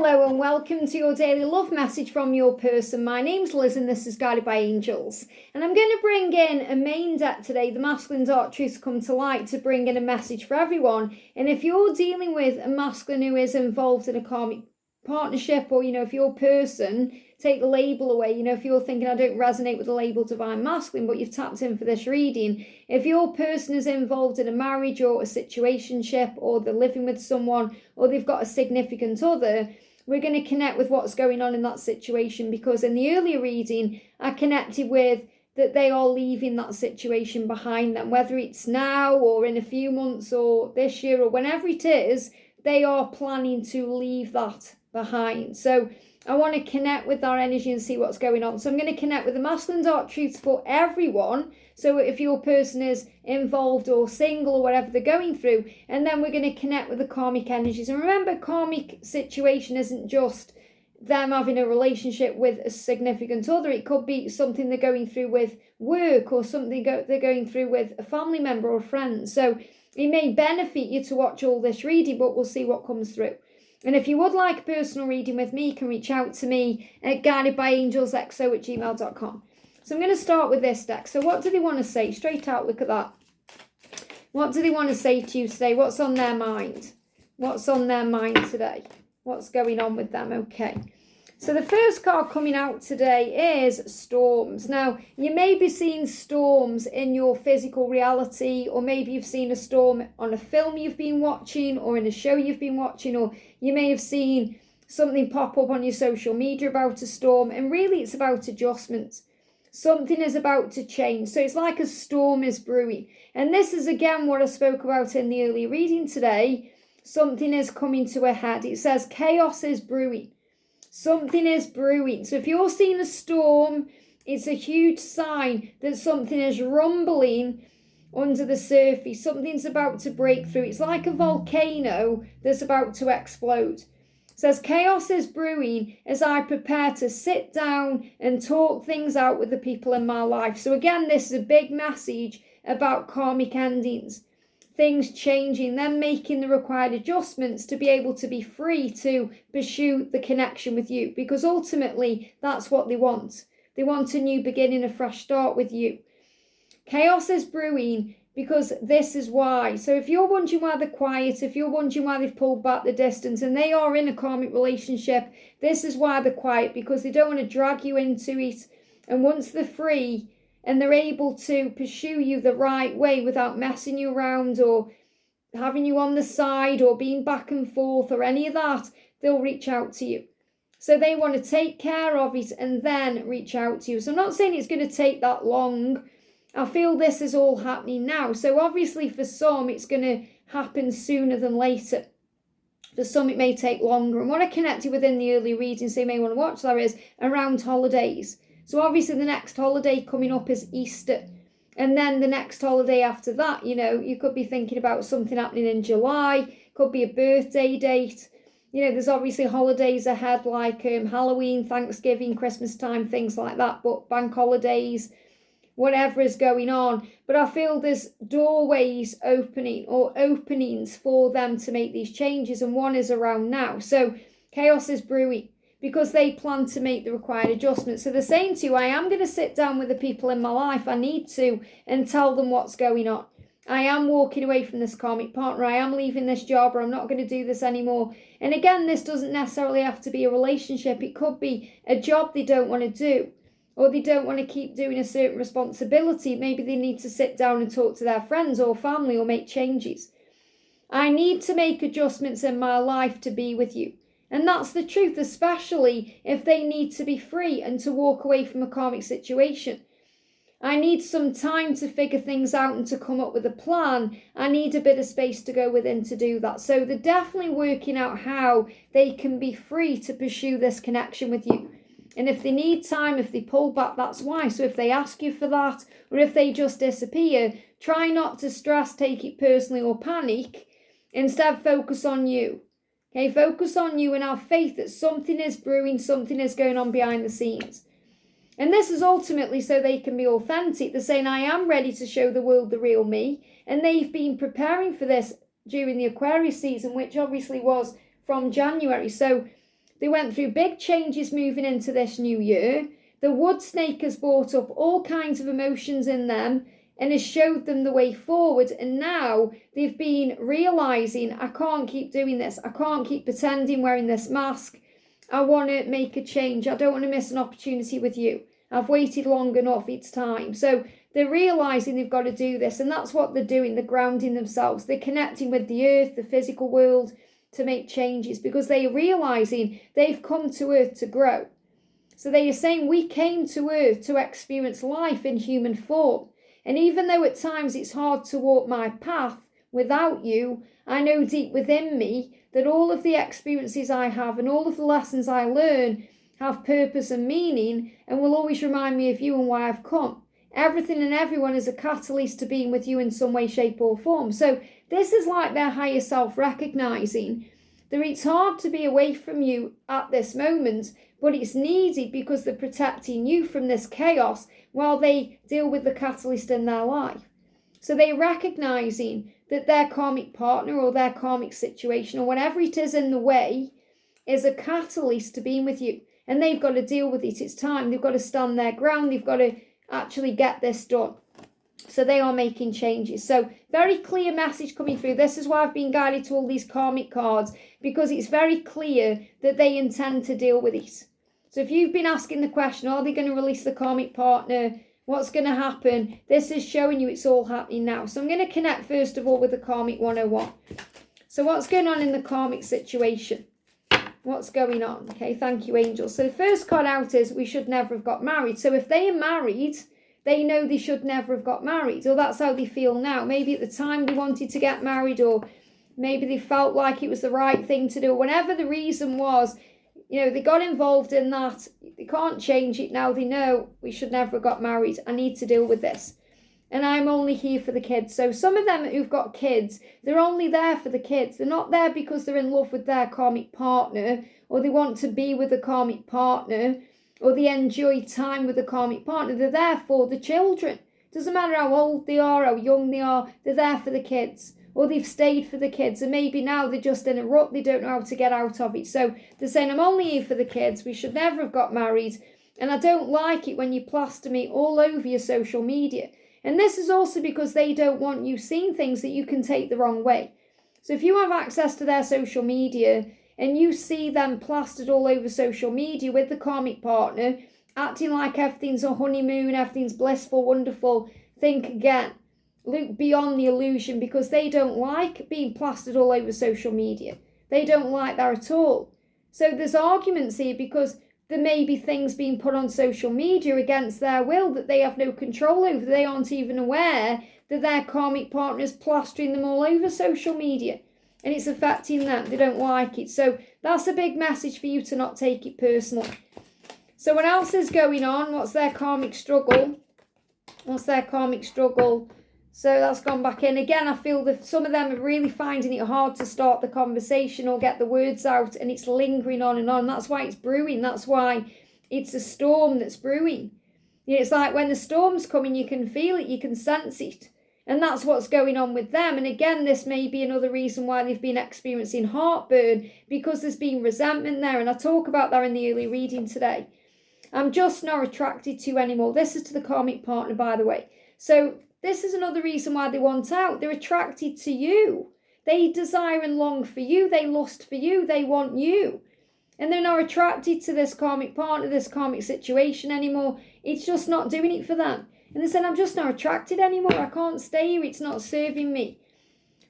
Hello and welcome to your daily love message from your person. My name's Liz and this is Guided by Angels. And I'm going to bring in a main deck today, the Masculine Dark Truths Come to Light, to bring in a message for everyone. And if you're dealing with a masculine who is involved in a karmic partnership, or, if your person, take the label away, if you're thinking I don't resonate with the label Divine Masculine, but you've tapped in for this reading, if your person is involved in a marriage or a situationship, or they're living with someone, or they've got a significant other, we're going to connect with what's going on in that situation, because in the earlier reading, I connected with that they are leaving that situation behind them, whether it's now or in a few months or this year or whenever it is, they are planning to leave that behind. So I want to connect with our energy and see what's going on. So I'm going to connect with the Masculine Dark Truths for everyone. So if your person is involved or single or whatever they're going through, and then we're going to connect with the karmic energies. And remember, karmic situation isn't just them having a relationship with a significant other. It could be something they're going through with work, or something they're going through with a family member or friend. So it may benefit you to watch all this reading, but we'll see what comes through. And if you would like a personal reading with me, you can reach out to me at guidedbyangelsxo@gmail.com. So I'm going to start with this deck. So what do they want to say? Straight out, look at that. What do they want to say to you today? What's on their mind? What's on their mind today? What's going on with them? Okay. So the first card coming out today is storms. Now, you may be seeing storms in your physical reality, or maybe you've seen a storm on a film you've been watching, or in a show you've been watching, or you may have seen something pop up on your social media about a storm, and really it's about adjustments. Something is about to change. So it's like a storm is brewing. And this is again what I spoke about in the earlier reading today. Something is coming to a head. It says chaos is brewing. Something is brewing. So if you're seeing a storm, it's a huge sign that something is rumbling under the surface. Something's about to break through. It's like a volcano that's about to explode. It says chaos is brewing as I prepare to sit down and talk things out with the people in my life. So again, this is a big message about karmic endings. Things changing, them making the required adjustments to be able to be free to pursue the connection with you, because ultimately that's what they want. They want a new beginning, a fresh start with you. Chaos is brewing because this is why. So if you're wondering why they're quiet, if you're wondering why they've pulled back the distance and they are in a karmic relationship, this is why they're quiet, because they don't want to drag you into it. And once they're free, and they're able to pursue you the right way without messing you around or having you on the side or being back and forth or any of that, they'll reach out to you. So they want to take care of it and then reach out to you. So I'm not saying it's going to take that long. I feel this is all happening now. So obviously for some, it's going to happen sooner than later. For some, it may take longer. And what I connected with in the early reading, so you may want to watch that, is around holidays. So obviously the next holiday coming up is Easter. And then the next holiday after that, you could be thinking about something happening in July. Could be a birthday date. There's obviously holidays ahead like Halloween, Thanksgiving, Christmas time, things like that. But bank holidays, whatever is going on. But I feel there's doorways opening or openings for them to make these changes. And one is around now. So chaos is brewing, because they plan to make the required adjustments. So they're saying to you, I am going to sit down with the people in my life. I need to, and tell them what's going on. I am walking away from this karmic partner. I am leaving this job, or I'm not going to do this anymore. And again, this doesn't necessarily have to be a relationship. It could be a job they don't want to do, or they don't want to keep doing a certain responsibility. Maybe they need to sit down and talk to their friends or family or make changes. I need to make adjustments in my life to be with you. And that's the truth, especially if they need to be free and to walk away from a karmic situation. I need some time to figure things out and to come up with a plan. I need a bit of space to go within to do that. So they're definitely working out how they can be free to pursue this connection with you. And if they need time, if they pull back, that's why. So if they ask you for that, or if they just disappear, try not to stress, take it personally, or panic. Instead, focus on you. Okay, focus on you and have faith that something is brewing, something is going on behind the scenes. And this is ultimately so they can be authentic. They're saying, I am ready to show the world the real me. And they've been preparing for this during the Aquarius season, which obviously was from January. So They went through big changes moving into this new year. The wood snake has brought up all kinds of emotions in them and has showed them the way forward. And now they've been realising, I can't keep doing this. I can't keep pretending wearing this mask. I want to make a change. I don't want to miss an opportunity with you. I've waited long enough. It's time. So they're realising they've got to do this. And that's what they're doing. They're grounding themselves. They're connecting with the earth, the physical world, to make changes because they're realising they've come to earth to grow. So they are saying we came to earth to experience life in human form. And even though at times it's hard to walk my path without you, I know deep within me that all of the experiences I have and all of the lessons I learn have purpose and meaning and will always remind me of you and why I've come. Everything and everyone is a catalyst to being with you in some way, shape or form. So this is like their higher self recognising that it's hard to be away from you at this moment, but it's needed because they're protecting you from this chaos while they deal with the catalyst in their life. So they're recognising that their karmic partner or their karmic situation or whatever it is in the way is a catalyst to being with you. And they've got to deal with it. It's time. They've got to stand their ground. They've got to actually get this done. So they are making changes. So very clear message coming through. This is why I've been guided to all these karmic cards, because it's very clear that they intend to deal with it. So if you've been asking the question, are they going to release the karmic partner? What's going to happen? This is showing you it's all happening now. So I'm going to connect first of all with the Karmic 101. So what's going on in the karmic situation? What's going on? Okay, thank you, angels. So the first card out is we should never have got married. So if they are married, they know they should never have got married, or that's how they feel now. Maybe at the time they wanted to get married, or maybe they felt like it was the right thing to do. Whatever the reason was, you know, they got involved in that. They can't change it now. They know we should never have got married. I need to deal with this. And I'm only here for the kids. So some of them who've got kids, they're only there for the kids. They're not there because they're in love with their karmic partner, or they want to be with a karmic partner, or they enjoy time with a karmic partner. They're there for the children. Doesn't matter how old they are, how young they are, they're there for the kids. Or they've stayed for the kids, and maybe now they're just in a rut, they don't know how to get out of it. So they're saying, I'm only here for the kids, we should never have got married, and I don't like it when you plaster me all over your social media. And this is also because they don't want you seeing things that you can take the wrong way. So if you have access to their social media and you see them plastered all over social media with the karmic partner, acting like everything's a honeymoon, everything's blissful, wonderful, think again. Look beyond the illusion, because they don't like being plastered all over social media. They don't like that at all. So there's arguments here because there may be things being put on social media against their will that they have no control over. They aren't even aware that their karmic partner is plastering them all over social media, and it's affecting them. They don't like it. So that's a big message for you to not take it personally. So what else is going on? What's their karmic struggle? What's their karmic struggle? So that's gone back in. Again, I feel that some of them are really finding it hard to start the conversation or get the words out, and it's lingering on and on. That's why it's brewing. That's why it's a storm that's brewing. You know, it's like when the storm's coming, you can feel it, you can sense it. And that's what's going on with them. And again, this may be another reason why they've been experiencing heartburn, because there's been resentment there. And I talk about that in the early reading today. I'm just not attracted to you anymore. This is to the karmic partner, by the way. So this is another reason why they want out. They're attracted to you. They desire and long for you. They lust for you. They want you. And they're not attracted to this karmic partner, this karmic situation anymore. It's just not doing it for them. And they said, I'm just not attracted anymore. I can't stay here. It's not serving me.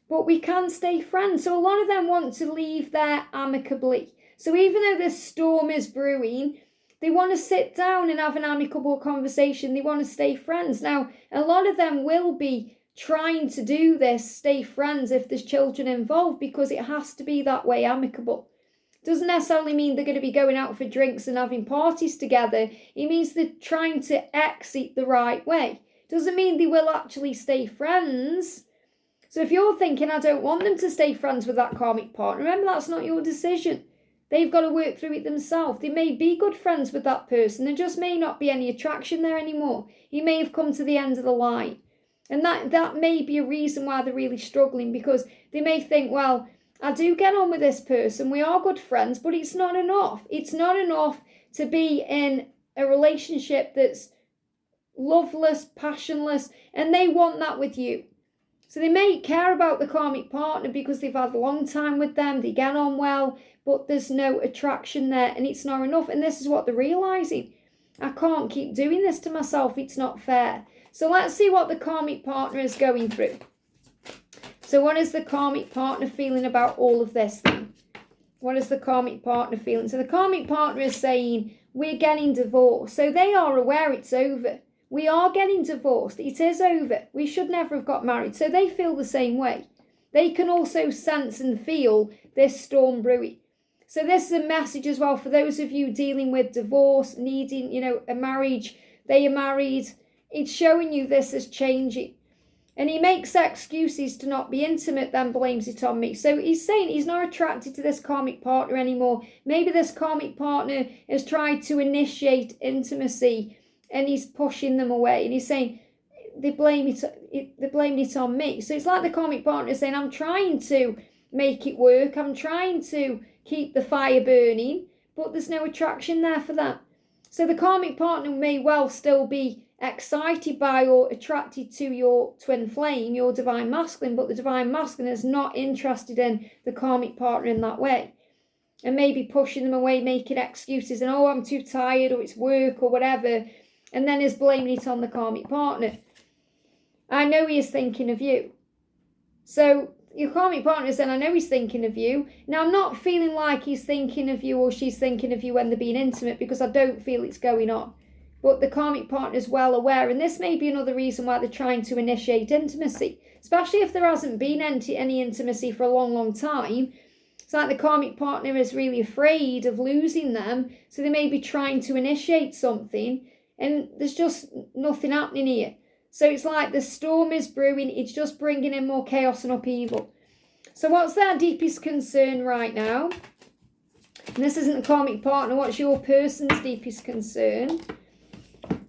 But we can stay friends. So a lot of them want to leave there amicably. So even though this storm is brewing, they want to sit down and have an amicable conversation. They want to stay friends. Now, a lot of them will be trying to do this, stay friends, if there's children involved, because it has to be that way, amicable. Doesn't necessarily mean they're going to be going out for drinks and having parties together. It means they're trying to exit the right way. Doesn't mean they will actually stay friends. So if you're thinking, I don't want them to stay friends with that karmic partner, remember, that's not your decision. They've got to work through it themselves. They may be good friends with that person. There just may not be any attraction there anymore. You may have come to the end of the line. And that may be a reason why they're really struggling, because they may think, well, I do get on with this person. We are good friends, but it's not enough. It's not enough to be in a relationship that's loveless, passionless, and they want that with you. So they may care about the karmic partner because they've had a long time with them, they get on well, but there's no attraction there and it's not enough. And this is what they're realising. I can't keep doing this to myself, it's not fair. So let's see what the karmic partner is going through. So what is the karmic partner feeling about all of this then? What is the karmic partner feeling? So the karmic partner is saying, we're getting divorced. So they are aware it's over. We are getting divorced. It is over. We should never have got married. So they feel the same way. They can also sense and feel this storm brewing. So this is a message as well for those of you dealing with divorce, needing, a marriage. They are married. It's showing you this is changing. And he makes excuses to not be intimate, then blames it on me. So he's saying he's not attracted to this karmic partner anymore. Maybe this karmic partner has tried to initiate intimacy and he's pushing them away. And he's saying, they're blaming it on me. So it's like the karmic partner is saying, I'm trying to make it work. I'm trying to keep the fire burning, but there's no attraction there for that. So the karmic partner may well still be excited by or attracted to your twin flame, your divine masculine, but the divine masculine is not interested in the karmic partner in that way. And maybe pushing them away, making excuses and, I'm too tired, or it's work or whatever, and then is blaming it on the karmic partner. I know he is thinking of you. So your karmic partner is saying, I know he's thinking of you. Now, I'm not feeling like he's thinking of you or she's thinking of you when they're being intimate, because I don't feel it's going on. But the karmic partner is well aware, and this may be another reason why they're trying to initiate intimacy, especially if there hasn't been any intimacy for a long, long time. It's like the karmic partner is really afraid of losing them, so they may be trying to initiate something, and there's just nothing happening here. So it's like the storm is brewing, it's just bringing in more chaos and upheaval. So what's their deepest concern right now? And this isn't the karmic partner, what's your person's deepest concern?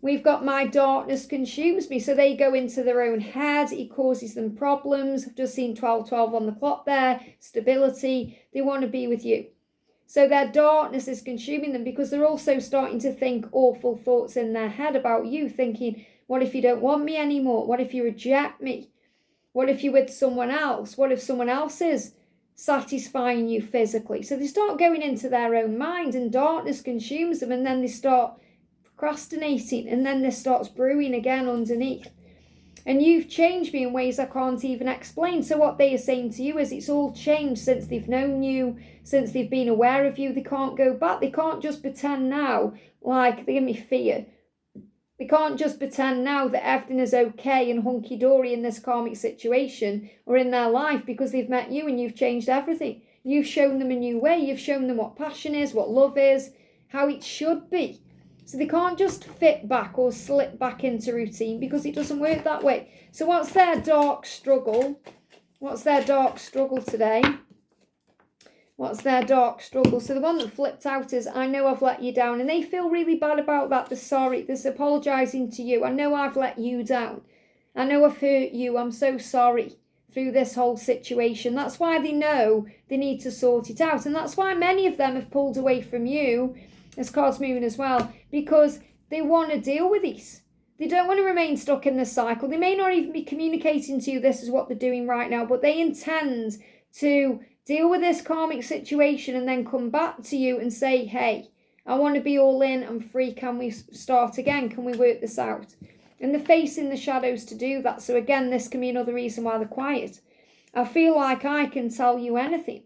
We've got my darkness consumes me. So they go into their own head. It causes them problems. I've just seen 12:12 on the clock there. Stability. They want to be with you. So their darkness is consuming them because they're also starting to think awful thoughts in their head about you. Thinking, what if you don't want me anymore? What if you reject me? What if you're with someone else? What if someone else is satisfying you physically? So they start going into their own mind and darkness consumes them, and then they start procrastinating, and then this starts brewing again underneath. And you've changed me in ways I can't even explain. So what they are saying to you is it's all changed since they've known you, since they've been aware of you. They can't go back. They can't just pretend now like they give me fear. They can't just pretend now that everything is okay and hunky-dory in this karmic situation or in their life, because they've met you and you've changed everything. You've shown them a new way. You've shown them what passion is, what love is, how it should be. So they can't just fit back or slip back into routine, because it doesn't work that way. So what's their dark struggle? What's their dark struggle today? What's their dark struggle? So the one that flipped out is, I know I've let you down. And they feel really bad about that. They're sorry. They're apologising to you. I know I've let you down. I know I've hurt you. I'm so sorry through this whole situation. That's why they know they need to sort it out. And that's why many of them have pulled away from you, as cards moving as well, because they want to deal with this. They don't want to remain stuck in this cycle. They may not even be communicating to you this is what they're doing right now, but they intend to deal with this karmic situation and then come back to you and say, hey, I want to be all in, I'm free, can we start again? Can we work this out? And they're facing the shadows to do that. So again, this can be another reason why they're quiet. I feel like I can tell you anything.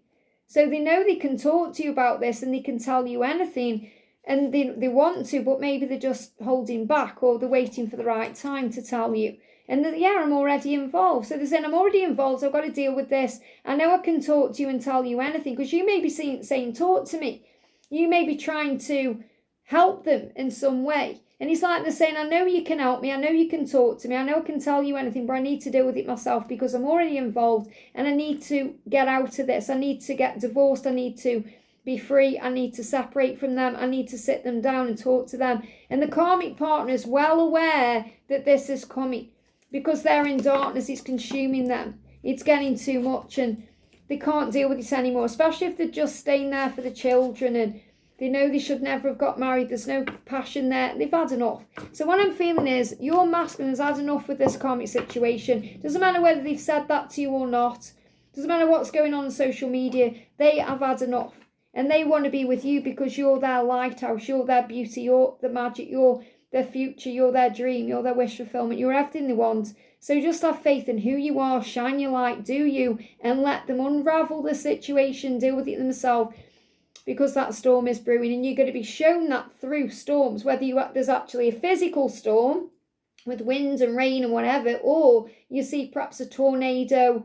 So they know they can talk to you about this and they can tell you anything. And they want to, but maybe they're just holding back, or they're waiting for the right time to tell you. And I'm already involved. So they're saying, I'm already involved, so I've got to deal with this. I know I can talk to you and tell you anything, because you may be saying, talk to me. You may be trying to help them in some way. And it's like they're saying, I know you can help me. I know you can talk to me. I know I can tell you anything, but I need to deal with it myself because I'm already involved and I need to get out of this. I need to get divorced. I need to be free. I need to separate from them. I need to sit them down and talk to them. And the karmic partner is well aware that this is coming because they're in darkness. It's consuming them. It's getting too much. And they can't deal with this anymore, especially if they're just staying there for the children and they know they should never have got married. There's no passion there. They've had enough. So what I'm feeling is your masculine has had enough with this karmic situation. Doesn't matter whether they've said that to you or not. Doesn't matter what's going on social media. They have had enough. And they want to be with you because you're their lighthouse. You're their beauty. You're the magic. You're their future. You're their dream. You're their wish fulfillment. You're everything they want. So just have faith in who you are. Shine your light. Do you. And let them unravel the situation. Deal with it themselves. Because that storm is brewing. And you're going to be shown that through storms. Whether there's actually a physical storm with wind and rain and whatever. Or you see perhaps a tornado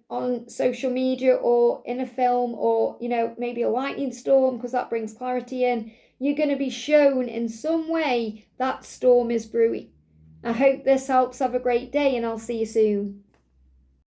on social media or in a film, or maybe a lightning storm, because that brings clarity in. You're going to be shown in some way that storm is brewing. I hope this helps. Have a great day, and I'll see you soon.